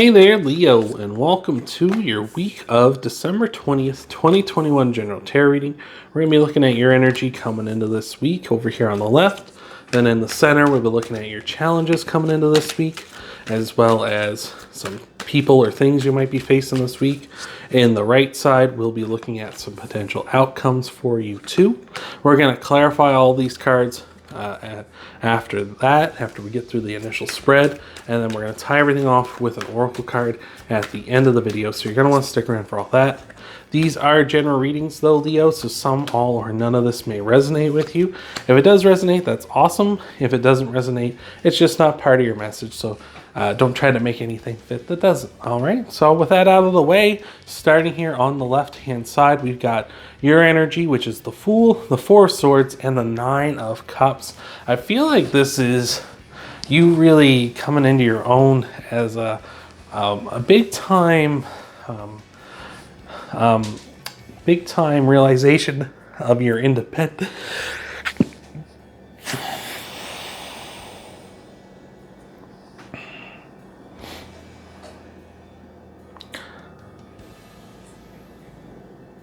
Hey there, Leo, and welcome to your week of December 20th, 2021 General Tarot reading. We're going to be looking at your energy coming into this week over here on the left. Then in the center, we'll be looking at your challenges coming into this week, as well as some people or things you might be facing this week. In the right side, we'll be looking at some potential outcomes for you too. We're going to clarify all these cards after we get through the initial spread, and then we're going to tie everything off with an oracle card at the end of the video, so you're going to want to stick around for all that. These are general readings though, Leo, so some, all, or none of this may resonate with you. If it does resonate, that's awesome. If it doesn't resonate, it's just not part of your message, so don't try to make anything fit that doesn't. All right, so with that out of the way, starting here on the left hand side, we've got your energy, which is the Fool, the Four of Swords, and the Nine of Cups. I feel like this is you really coming into your own as a big time realization of your independence.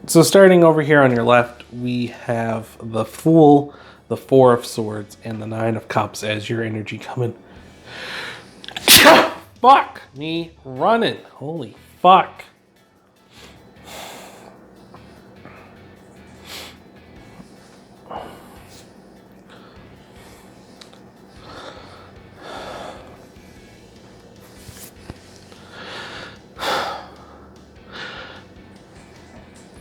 So starting over here on your left, we have the Fool, the Four of Swords, and the Nine of Cups as your energy coming. Fuck me running. Holy fuck.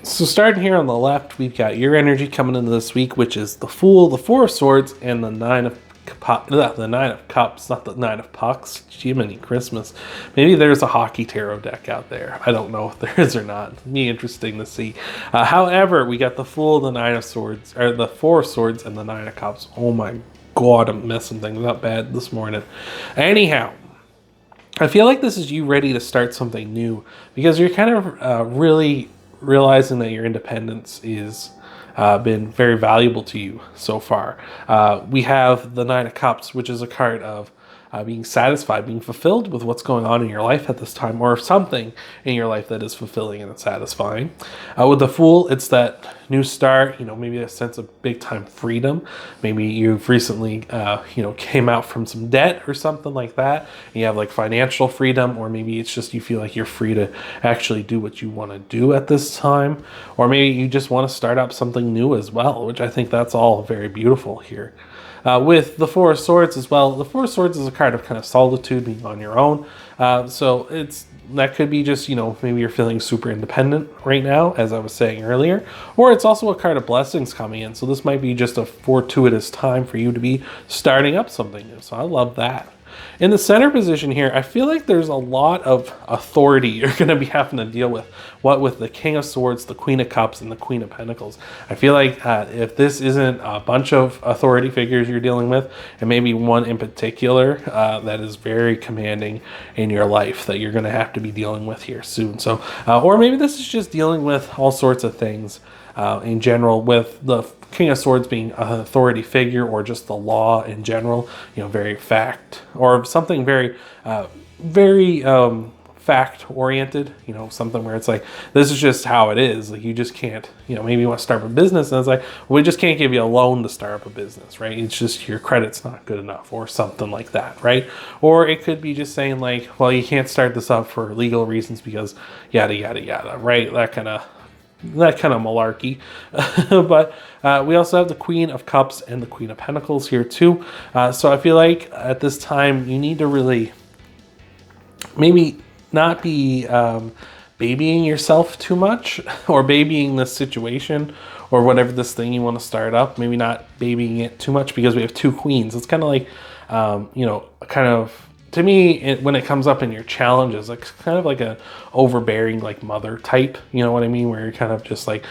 So starting here on the left, we've got your energy coming into this week, which is the Fool, the Four of Swords, and the Nine of Cups, not the Nine of Pucks. Gemini Christmas. Maybe there's a hockey tarot deck out there. I don't know if there is or not. It'd be interesting to see. However, we got the Fool, the Nine of Swords, or the Four of Swords, and the Nine of Cups. Oh my god, I'm messing things up bad this morning. Anyhow, I feel like this is you ready to start something new because you're kind of really realizing that your independence is been very valuable to you so far. We have the Nine of Cups, which is a card of being satisfied, being fulfilled with what's going on in your life at this time, or something in your life that is fulfilling and satisfying. With the Fool, it's that new start, maybe a sense of big time freedom. Maybe you've recently, came out from some debt or something like that. And you have like financial freedom, or maybe it's just you feel like you're free to actually do what you want to do at this time. Or maybe you just want to start up something new as well, which I think that's all very beautiful here. With the Four of Swords as well, the Four of Swords is a card of kind of solitude, being on your own. So that could be just, maybe you're feeling super independent right now, as I was saying earlier. Or it's also a card of blessings coming in. So this might be just a fortuitous time for you to be starting up something new. So I love that. In the center position here, I feel like there's a lot of authority you're going to be having to deal with. What with the King of Swords, the Queen of Cups, and the Queen of Pentacles. I feel like if this isn't a bunch of authority figures you're dealing with, and maybe one in particular that is very commanding in your life that you're going to have to be dealing with here soon. So, or maybe this is just dealing with all sorts of things in general, with the King of Swords being an authority figure, or just the law in general, very fact, or something very fact oriented, something where it's like, this is just how it is. Like, you just can't, maybe you want to start up a business and it's like, we just can't give you a loan to start up a business, right? It's just your credit's not good enough, or something like that, right? Or it could be just saying like, well, you can't start this up for legal reasons because yada, yada, yada, right? That kind of malarkey. But we also have the Queen of Cups and the Queen of Pentacles here too. So I feel like at this time you need to really maybe not be babying yourself too much, or babying this situation, or whatever this thing you want to start up. Maybe not babying it too much, because we have two queens. It's kind of like, kind of, to me, when it comes up in your challenges, like kind of like a overbearing, like mother type, you know what I mean? Where you're kind of just like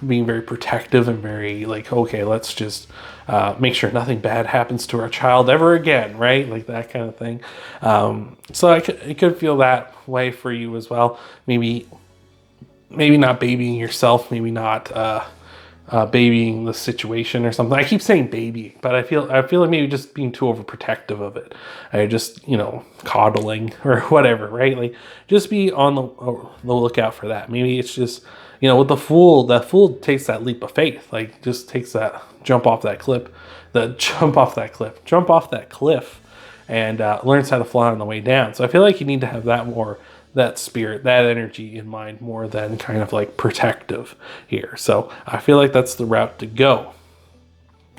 being very protective and very like, okay, let's just make sure nothing bad happens to our child ever again, right? Like that kind of thing. So it could feel that way for you as well. Maybe not babying yourself, maybe not babying the situation or something. I keep saying babying, but I feel like maybe just being too overprotective of it. I just, you know, coddling or whatever, right? Like, just be on the lookout for that. Maybe it's just, you know, with the Fool, that Fool takes that leap of faith, like just takes that jump off that cliff, and learns how to fly on the way down. So I feel like you need to have that spirit, that energy in mind more than kind of like protective here. So I feel like that's the route to go.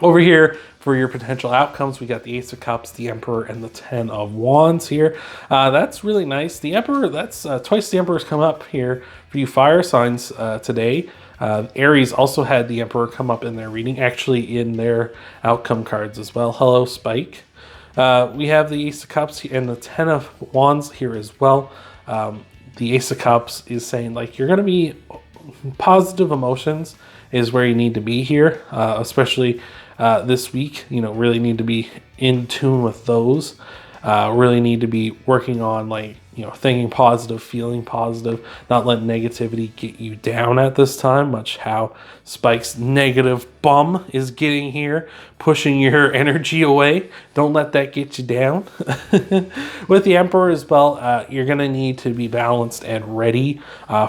Over here for your potential outcomes, we got the Ace of Cups, the Emperor, and the Ten of Wands here. That's really nice. The Emperor, that's twice the Emperor's come up here for you fire signs today. Aries also had the Emperor come up in their reading, actually in their outcome cards as well. Hello, Spike. We have the Ace of Cups and the Ten of Wands here as well. The Ace of Cups is saying, like, you're going to be positive emotions is where you need to be here, especially this week. You know, really need to be in tune with those. Really need to be working on, like, you know, thinking positive, feeling positive, not let negativity get you down at this time, much how Spike's negative bum is getting here, pushing your energy away. Don't let that get you down. With the Emperor as well, you're going to need to be balanced and ready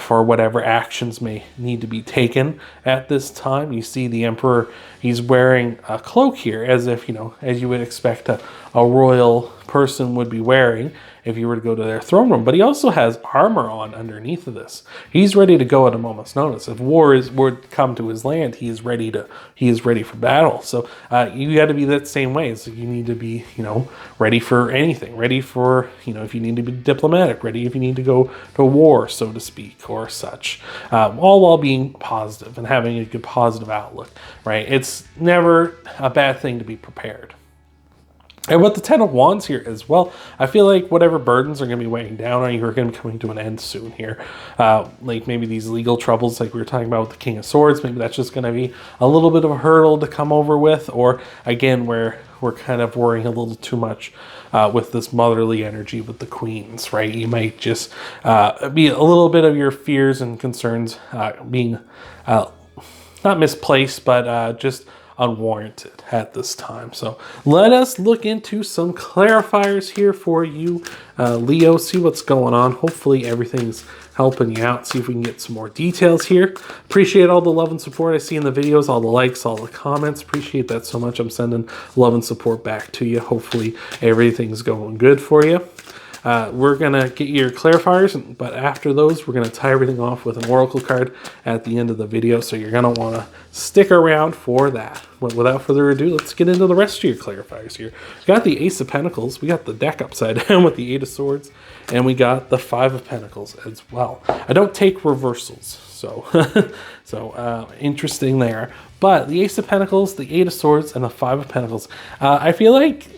for whatever actions may need to be taken at this time. You see the Emperor, he's wearing a cloak here, as if, you know, as you would expect a royal person would be wearing if you were to go to their throne room. But he also has armor on underneath of this. He's ready to go at a moment's notice. If war would come to his land, he is ready for battle. So you got to be that same way. So you need to be, you know, ready for anything. Ready for, you know, if you need to be diplomatic. Ready if you need to go to war, so to speak, or such. All while being positive and having a good positive outlook, right? It's never a bad thing to be prepared. And with the Ten of Wands here as well, I feel like whatever burdens are going to be weighing down on you are going to be coming to an end soon here. Like maybe these legal troubles like we were talking about with the King of Swords, maybe that's just going to be a little bit of a hurdle to come over with. Or again, where we're kind of worrying a little too much with this motherly energy with the Queens, right? You might just be a little bit of your fears and concerns being not misplaced, but just unwarranted at this time. So let us look into some clarifiers here for you, Leo, see what's going on. Hopefully everything's helping you out. See if we can get some more details here. Appreciate all the love and support I see in the videos, all the likes, all the comments. Appreciate that so much. I'm sending love and support back to you. Hopefully everything's going good for you. We're going to get your clarifiers, but after those, we're going to tie everything off with an oracle card at the end of the video, so you're going to want to stick around for that. But without further ado, let's get into the rest of your clarifiers here. We got the Ace of Pentacles, we got the deck upside down with the Eight of Swords, and we got the Five of Pentacles as well. I don't take reversals, so interesting there. But the Ace of Pentacles, the Eight of Swords, and the Five of Pentacles, I feel like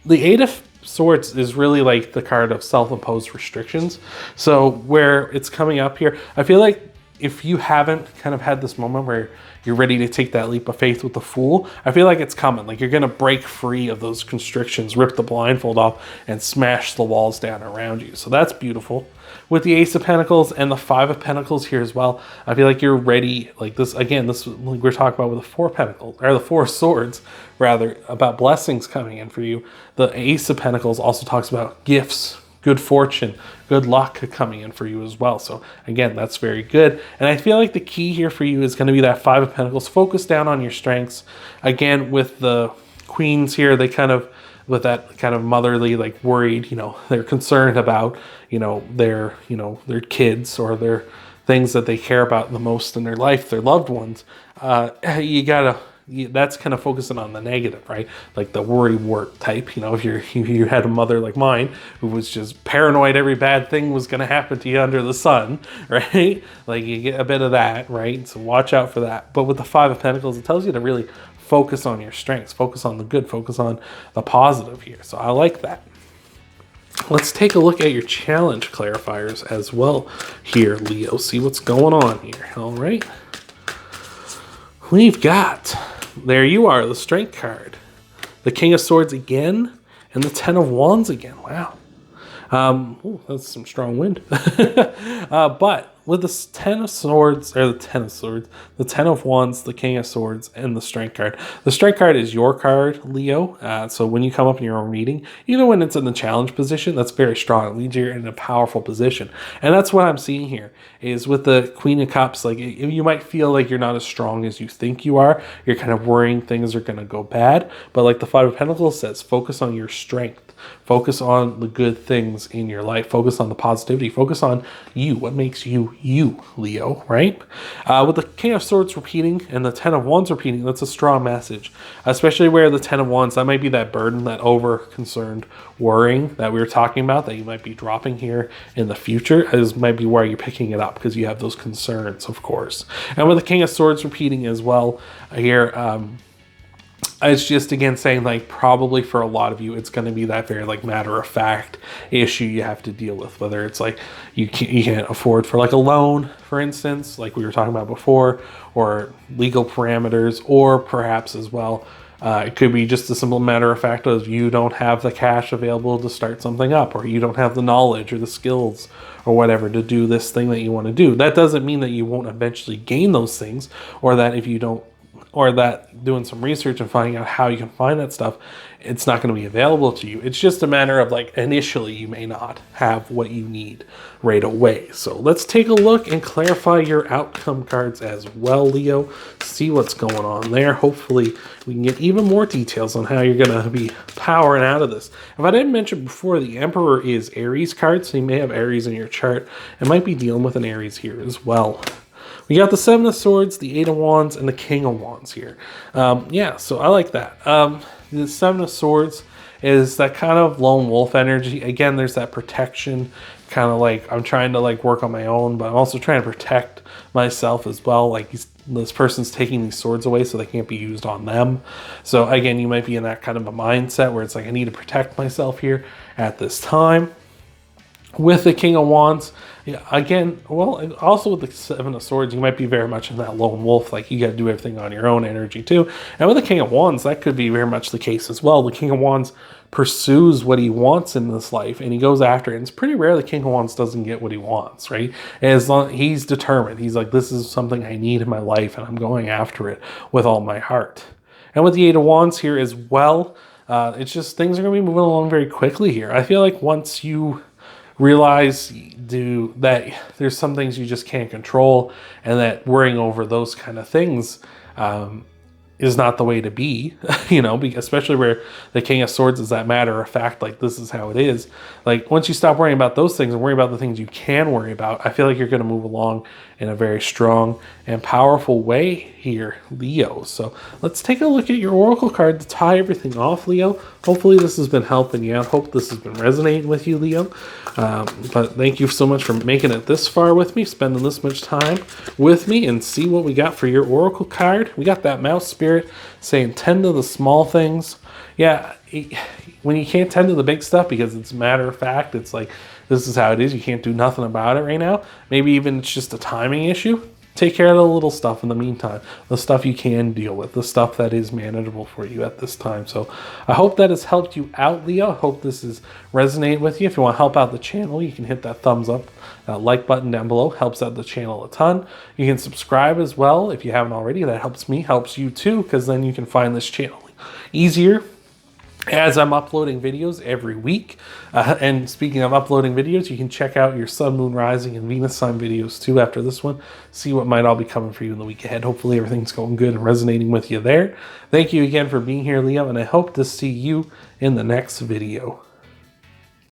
the Eight of Swords is really like the card of self-imposed restrictions. So where it's coming up here, I feel like if you haven't kind of had this moment where you're ready to take that leap of faith with the Fool, I feel like it's coming. Like you're going to break free of those constrictions, rip the blindfold off, and smash the walls down around you. So that's beautiful. With the Ace of Pentacles and the Five of Pentacles here as well, I feel like you're ready. Like this, again, this like we're talking about with the Four Pentacles, or the Four Swords, rather, about blessings coming in for you. The Ace of Pentacles also talks about gifts, good fortune, good luck coming in for you as well. So again, that's very good. And I feel like the key here for you is going to be that Five of Pentacles. Focus down on your strengths. Again, with the Queens here, they kind of, with that kind of motherly, like worried, you know, they're concerned about, their kids or their things that they care about the most in their life, their loved ones. That's kind of focusing on the negative, right? Like the worry wart type. If you had a mother like mine who was just paranoid every bad thing was going to happen to you under the sun, right? Like you get a bit of that, right? So watch out for that. But with the Five of Pentacles, it tells you to really focus on your strengths, focus on the good, focus on the positive here. So I like that. Let's take a look at your challenge clarifiers as well here, Leo. See what's going on here. All right. We've got, there you are, the Strength card, the King of Swords again, and the Ten of Wands again. Wow. That's some strong wind. But with the Ten of Swords, or the Ten of Swords, the Ten of Wands, the King of Swords, and the Strength card. The Strength card is your card, Leo. So when you come up in your own reading, even when it's in the challenge position, that's very strong. It means you're in a powerful position. And that's what I'm seeing here, is with the Queen of Cups, like you might feel like you're not as strong as you think you are. You're kind of worrying things are going to go bad. But like the Five of Pentacles says, focus on your strength. Focus on the good things in your life. Focus on the positivity. Focus on you. What makes you, you, Leo, right? With the King of Swords repeating and the Ten of Wands repeating, that's a strong message. Especially where the Ten of Wands, that might be that burden, that over-concerned worrying that we were talking about that you might be dropping here in the future. Is might be where you're picking it up because you have those concerns, of course. And with the King of Swords repeating as well here, it's just, again, saying, like, probably for a lot of you, it's going to be that very, like, matter-of-fact issue you have to deal with. Whether it's, like, you can't afford for, like, a loan, for instance, like we were talking about before, or legal parameters, or perhaps as well, it could be just a simple matter of fact of you don't have the cash available to start something up, or you don't have the knowledge or the skills or whatever to do this thing that you want to do. That doesn't mean that you won't eventually gain those things, or that if you don't, or that doing some research and finding out how you can find that stuff, it's not going to be available to you. It's just a matter of, like, initially you may not have what you need right away. So let's take a look and clarify your outcome cards as well, Leo. See what's going on there. Hopefully we can get even more details on how you're going to be powering out of this. If I didn't mention before, the Emperor is Aries card, so you may have Aries in your chart and might be dealing with an Aries here as well. We got the Seven of Swords, the Eight of Wands, and the King of Wands here. Yeah, so I like that. The Seven of Swords is that kind of lone wolf energy. Again, there's that protection, kind of like I'm trying to, like, work on my own, but I'm also trying to protect myself as well. Like, this person's taking these swords away so they can't be used on them. So again, you might be in that kind of a mindset where it's like, I need to protect myself here at this time. With the King of Wands, yeah, again, well, also with the Seven of Swords, you might be very much in that lone wolf, like you got to do everything on your own energy too. And with the King of Wands, that could be very much the case as well. The King of Wands pursues what he wants in this life, and he goes after it. And it's pretty rare the King of Wands doesn't get what he wants, right? As long he's determined, he's like, this is something I need in my life, and I'm going after it with all my heart. And with the Eight of Wands here as well, it's just things are going to be moving along very quickly here. I feel like once you realize that there's some things you just can't control, and that worrying over those kind of things is not the way to be, you know, especially where the King of Swords is that matter of fact, like, this is how it is. Like, once you stop worrying about those things and worry about the things you can worry about, I feel like you're going to move along in a very strong and powerful way here, Leo. So let's take a look at your oracle card to tie everything off, Leo. Hopefully this has been helping you out. Hope this has been resonating with you, Leo. But thank you so much for making it this far with me, spending this much time with me, and see what we got for your oracle card. We got that mouse spirit saying tend to the small things. Yeah, when you can't tend to the big stuff because it's matter of fact, it's like, this is how it is, you can't do nothing about it right now. Maybe even it's just a timing issue. Take care of the little stuff in the meantime, the stuff you can deal with, the stuff that is manageable for you at this time. So I hope that has helped you out, Leo. I hope this has resonated with you. If you want to help out the channel, you can hit that thumbs up, that like button down below. Helps out the channel a ton. You can subscribe as well if you haven't already. That helps me, helps you too, because then you can find this channel easier as I'm uploading videos every week. And speaking of uploading videos, you can check out your Sun, Moon, Rising, and Venus sign videos too after this one. See what might all be coming for you in the week ahead. Hopefully everything's going good and resonating with you there. Thank you again for being here, Leo, and I hope to see you in the next video.